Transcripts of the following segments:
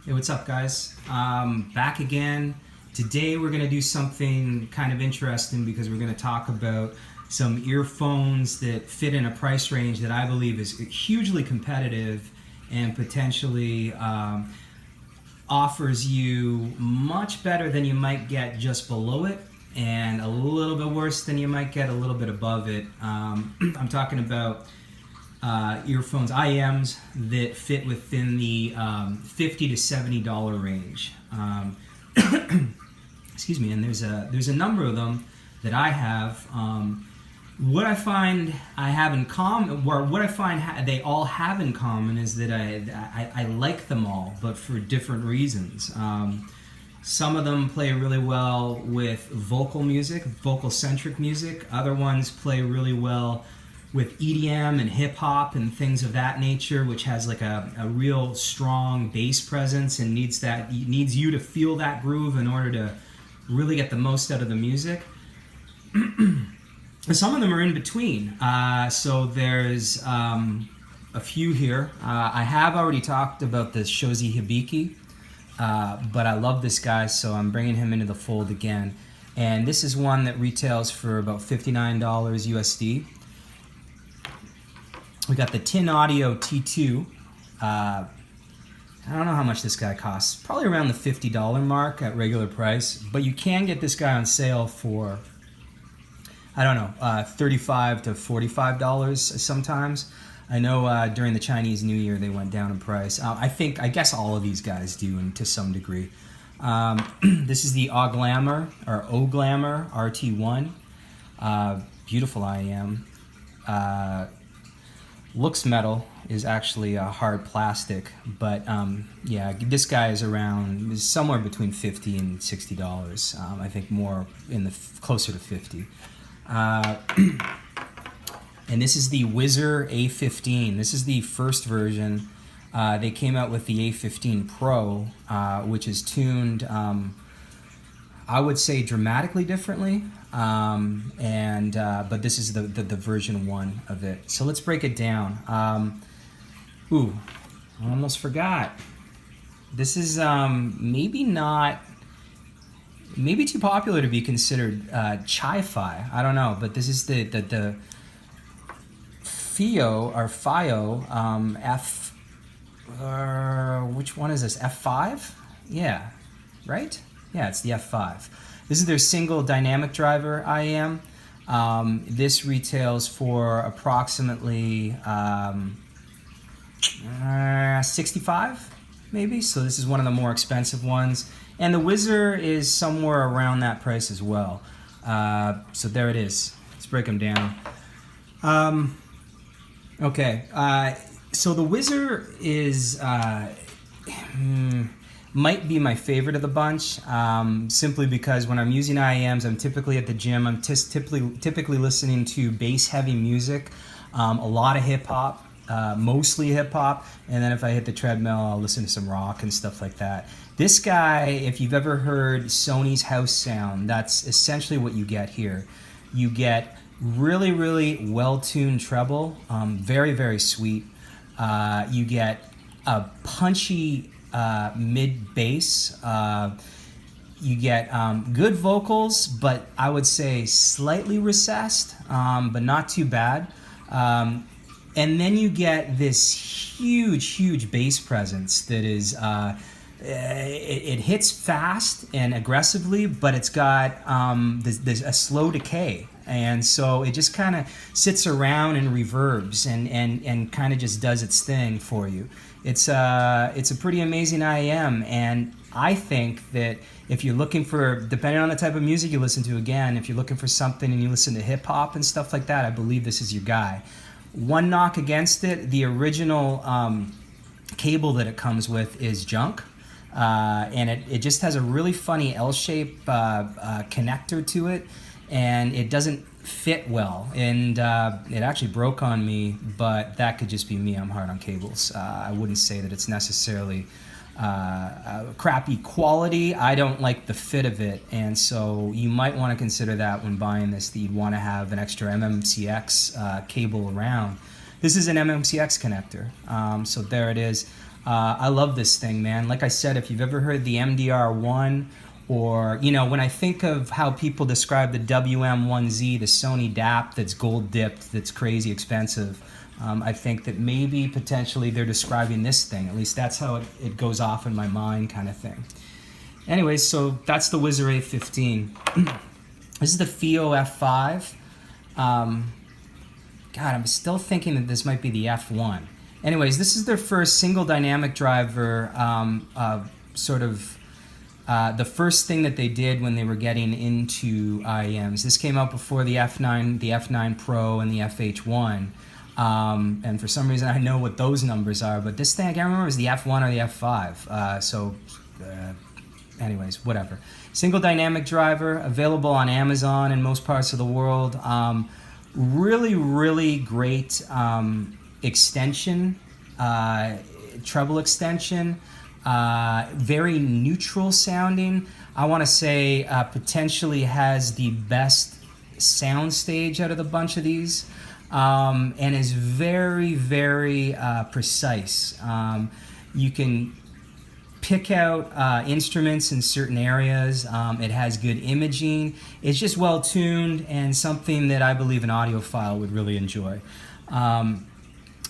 Hey, what's up, guys? Back again. Today we're going to do something kind of interesting because we're going to talk about some earphones that fit in a price range that I believe is hugely competitive and potentially offers you much better than you might get just below it, and a little bit worse than you might get a little bit above it. I'm talking about earphones, IEMs, that fit within the $50 to $70 range. Excuse me. And there's a number of them that I have. What I find I have in common, or what I find they all have in common, is that I like them all, but for different reasons. Some of them play really well with vocal music, vocal-centric music. Other ones play really well with EDM and hip-hop and things of that nature, which has like a real strong bass presence and needs you to feel that groove in order to really get the most out of the music. Some of them are in between. So there's a few here. I have already talked about the SHOZY Hibiki, but I love this guy, so I'm bringing him into the fold again. And this is one that retails for about $59 USD. We got the Tin Audio T2. I don't know how much this guy costs. Probably around the $50 mark at regular price, but you can get this guy on sale for, I don't know, $35 to $45 sometimes. I know during the Chinese New Year they went down in price. I guess all of these guys do, and to some degree. This is the AUGLAMOUR or AUGLAMOUR RT-1. Beautiful IEM. Looks metal, is actually a hard plastic, but yeah, this guy is somewhere between $50 and $60. I think more in the closer to 50. And this is the Whizzer A15. This is the first version. They came out with the A15 Pro, which is tuned, I would say, dramatically differently. But this is the version 1 of it. So let's break it down. I almost forgot. This is maybe too popular to be considered chi-fi. I don't know, but this is the FiiO or FiiO F. Which one is this? F5? Yeah, right? Yeah, it's the F5. This is their single dynamic driver IEM. This retails for approximately 65, maybe. So this is one of the more expensive ones. And the Whizzer is somewhere around that price as well. So there it is. Let's break them down. Okay, so the Whizzer is might be my favorite of the bunch, simply because when I'm using IEMs, I'm typically at the gym. I'm typically listening to bass-heavy music, a lot of hip-hop, mostly hip-hop, and then if I hit the treadmill, I'll listen to some rock and stuff like that. This guy, if you've ever heard Sony's house sound, that's essentially what you get here. You get really, really well-tuned treble, very, very sweet. You get a punchy mid bass. You get good vocals, but I would say slightly recessed, but not too bad. And then you get this huge bass presence that is it hits fast and aggressively, but it's got there's a slow decay. And so it just kind of sits around and reverbs and kind of just does its thing for you. It's a pretty amazing IEM, and I think that if you're looking for, depending on the type of music you listen to, again, if you're looking for something and you listen to hip hop and stuff like that, I believe this is your guy. One knock against it: the original cable that it comes with is junk. And it just has a really funny L-shaped connector to it, and it doesn't fit well, and it actually broke on me, but that could just be me. I'm hard on cables. I wouldn't say that it's necessarily crappy quality. I don't like the fit of it, and so you might want to consider that when buying this, that you'd want to have an extra MMCX cable around. This is an MMCX connector, so there it is. I love this thing, man. Like I said, if you've ever heard the MDR1, or, you know, when I think of how people describe the WM1Z, the Sony DAP that's gold dipped, that's crazy expensive, I think that maybe potentially they're describing this thing. At least that's how it goes off in my mind, kind of thing. Anyways, so that's the Whizzer A15. This is the FiiO F5. God, I'm still thinking that this might be the F1. Anyways, this is their first single dynamic driver, the first thing that they did when they were getting into IEMs. This came out before the F9, the F9 Pro, and the FH1. And for some reason, I know what those numbers are, but this thing, I can't remember, is the F1 or the F5. Anyways, whatever. Single dynamic driver, available on Amazon in most parts of the world. Really, really great extension, treble extension. Very neutral sounding. I want to say potentially has the best sound stage out of the bunch of these, and is very, very precise. You can pick out instruments in certain areas. It has good imaging. It's just well tuned and something that I believe an audiophile would really enjoy.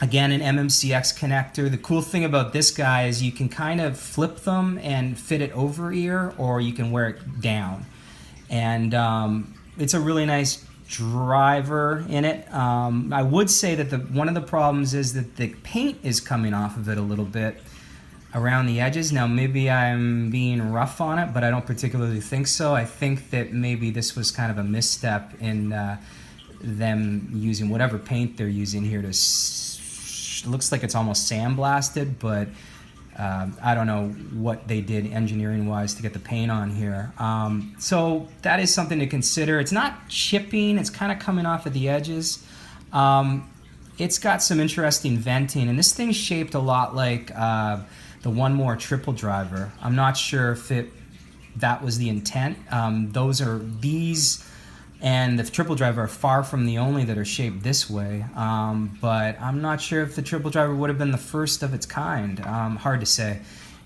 Again, an MMCX connector. The cool thing about this guy is you can kind of flip them and fit it over ear, or you can wear it down. And it's a really nice driver in it. I would say that one of the problems is that the paint is coming off of it a little bit around the edges. Now, maybe I'm being rough on it, but I don't particularly think so. I think that maybe this was kind of a misstep in them using whatever paint they're using here to looks like it's almost sandblasted, but I don't know what they did engineering wise to get the paint on here. So that is something to consider. It's not chipping, it's kind of coming off at the edges. It's got some interesting venting, and this thing's shaped a lot like the One More triple driver. I'm not sure if that was the intent. These and the triple driver are far from the only that are shaped this way, but I'm not sure if the triple driver would have been the first of its kind. Hard to say.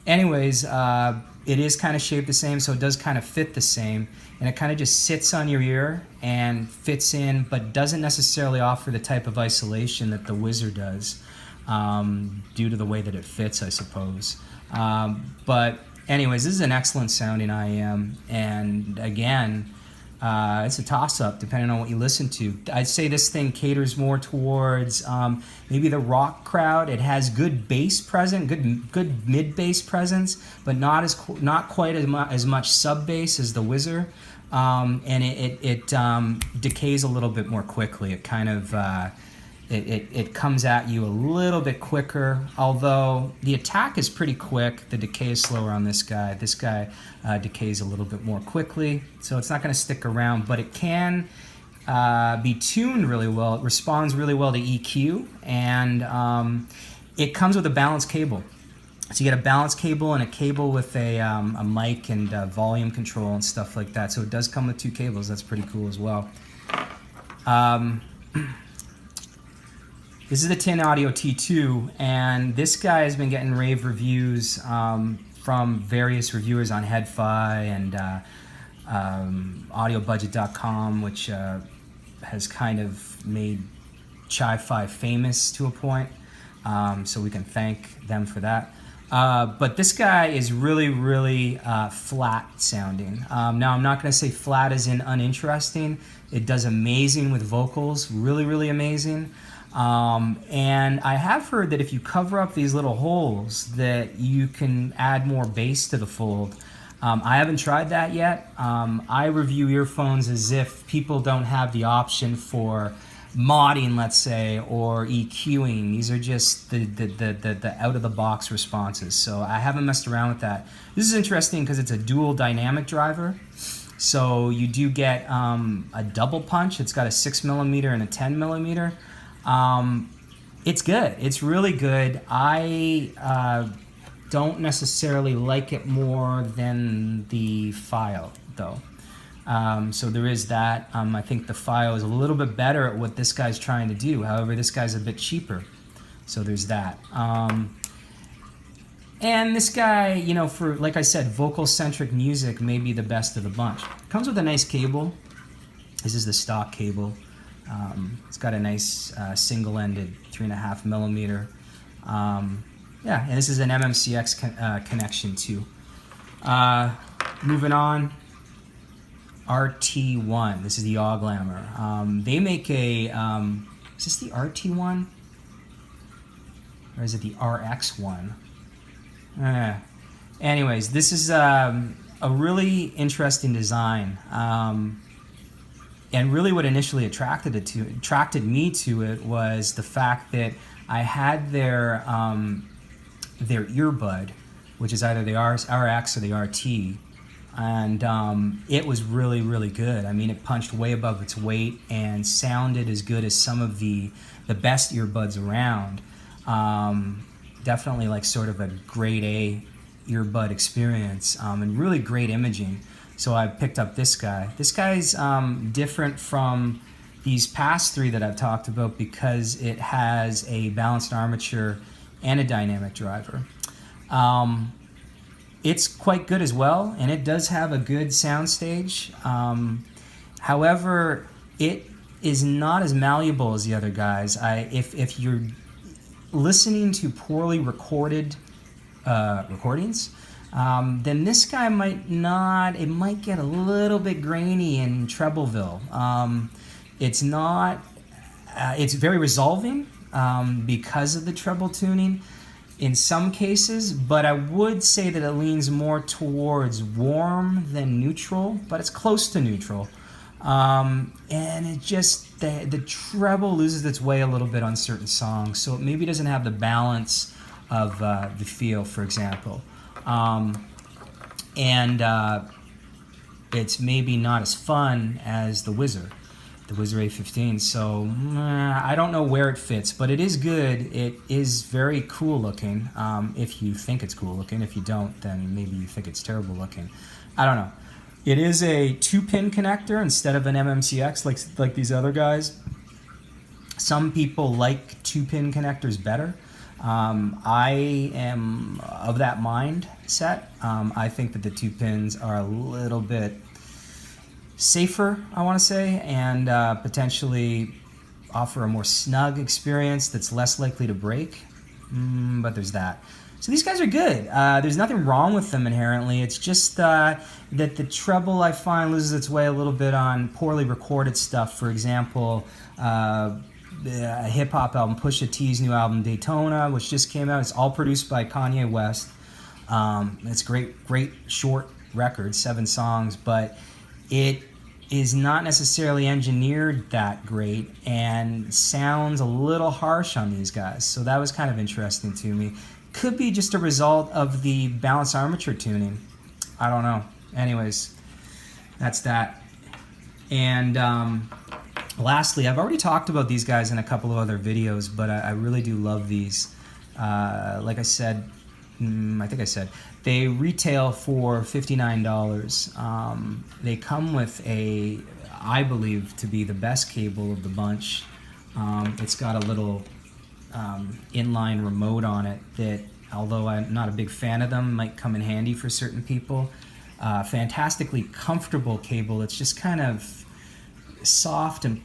Anyways, it is kind of shaped the same, so it does kind of fit the same, and it kind of just sits on your ear and fits in, but doesn't necessarily offer the type of isolation that the Whizzer does, due to the way that it fits, I suppose. But anyways, this is an excellent sounding IEM, and again, it's a toss-up depending on what you listen to. I'd say this thing caters more towards maybe the rock crowd. It has good bass presence, good mid-bass presence, but not quite as much sub-bass as the Whizzer, and it decays a little bit more quickly. It kind of it comes at you a little bit quicker, although the attack is pretty quick. The decay is slower on this guy. This guy decays a little bit more quickly, so it's not going to stick around, but it can be tuned really well. It responds really well to EQ, and it comes with a balanced cable. So you get a balanced cable and a cable with a mic and volume control and stuff like that. So it does come with two cables. That's pretty cool as well. This is the Tin Audio T2, and this guy has been getting rave reviews from various reviewers on HeadFi and AudioBudget.com, which has kind of made Chi-Fi famous to a point, so we can thank them for that. But this guy is really, really flat sounding. Now, I'm not going to say flat as in uninteresting. It does amazing with vocals, really, really amazing. And I have heard that if you cover up these little holes that you can add more bass to the fold. I haven't tried that yet. I review earphones as if people don't have the option for modding, let's say, or EQing. These are just the out-of-the-box responses. So I haven't messed around with that. This is interesting because it's a dual dynamic driver. So you do get a double punch. It's got a 6mm and a 10mm. It's good. It's really good. I don't necessarily like it more than the FiiO, though. So there is that. I think the FiiO is a little bit better at what this guy's trying to do. However, this guy's a bit cheaper. So there's that. And this guy, you know, for, like I said, vocal-centric music may be the best of the bunch. Comes with a nice cable. This is the stock cable. It's got a nice single-ended 3.5 millimeter. Yeah, and this is an MMCX connection too. Moving on, RT-1. This is the AUGLAMOUR. They make a, is this the RT-1? Or is it the RX-1? Anyways, this is a really interesting design, and really what initially attracted me to it was the fact that I had their earbud, which is either the RX or the RT, and it was really, really good. I mean, it punched way above its weight and sounded as good as some of the best earbuds around. Definitely like sort of a grade A earbud experience, and really great imaging. So I picked up this guy. This guy's different from these past three that I've talked about because it has a balanced armature and a dynamic driver. It's quite good as well, and it does have a good soundstage. However, it is not as malleable as the other guys. If you're listening to poorly recorded recordings, then this guy might not, it might get a little bit grainy in trebleville. It's not, it's very resolving because of the treble tuning in some cases, but I would say that it leans more towards warm than neutral, but it's close to neutral. And it just, the treble loses its way a little bit on certain songs, so it maybe doesn't have the balance of the FiiO, for example. It's maybe not as fun as the Whizzer A15. So I don't know where it fits, but it is good. It is very cool looking. If you think it's cool looking, if you don't, then maybe you think it's terrible looking. I don't know. It is a 2-pin connector instead of an MMCX like these other guys. Some people like 2-pin connectors better. I am of that mindset. I think that the 2 pins are a little bit safer, I want to say, and potentially offer a more snug experience that's less likely to break. But there's that. So these guys are good. There's nothing wrong with them inherently. It's just that the treble, I find, loses its way a little bit on poorly recorded stuff. For example, a hip-hop album, Pusha T's new album, Daytona, which just came out. It's all produced by Kanye West. It's great short record, 7 songs, but it is not necessarily engineered that great and sounds a little harsh on these guys. So that was kind of interesting to me. Could be just a result of the balanced armature tuning. I don't know. Anyways, that's that. And lastly, I've already talked about these guys in a couple of other videos, but I really do love these. Like I said, I think I said, they retail for $59. They come with a, I believe, to be the best cable of the bunch. It's got a little inline remote on it that, although I'm not a big fan of them, might come in handy for certain people. Fantastically comfortable cable. It's just kind of soft and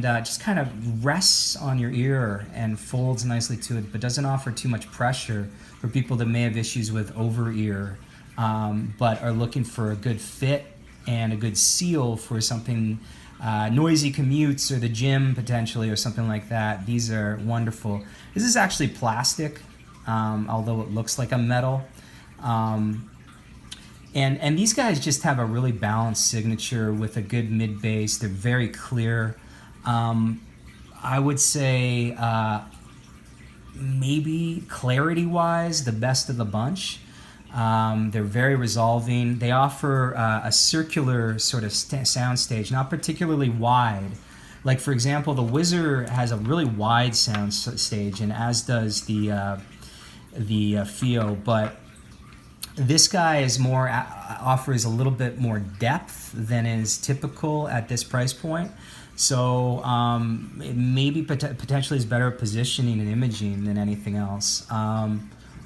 just kind of rests on your ear and folds nicely to it, but doesn't offer too much pressure for people that may have issues with over ear, but are looking for a good fit and a good seal for something noisy commutes or the gym potentially or something like that. These are wonderful. This is actually plastic, although it looks like a metal. And these guys just have a really balanced signature with a good mid bass. They're very clear. I would say maybe clarity wise the best of the bunch. They're very resolving. They offer a circular sort of sound stage, not particularly wide. Like, for example, the Whizzer has a really wide sound stage, and as does the FiiO, but this guy is more offers a little bit more depth than is typical at this price point. So it maybe potentially is better positioning and imaging than anything else.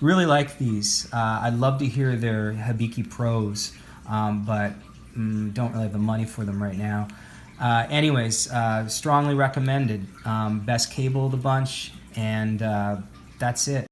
Really like these. I'd love to hear their Hibiki Pros, but don't really have the money for them right now. Anyways, strongly recommended. Best cable of the bunch, and that's it.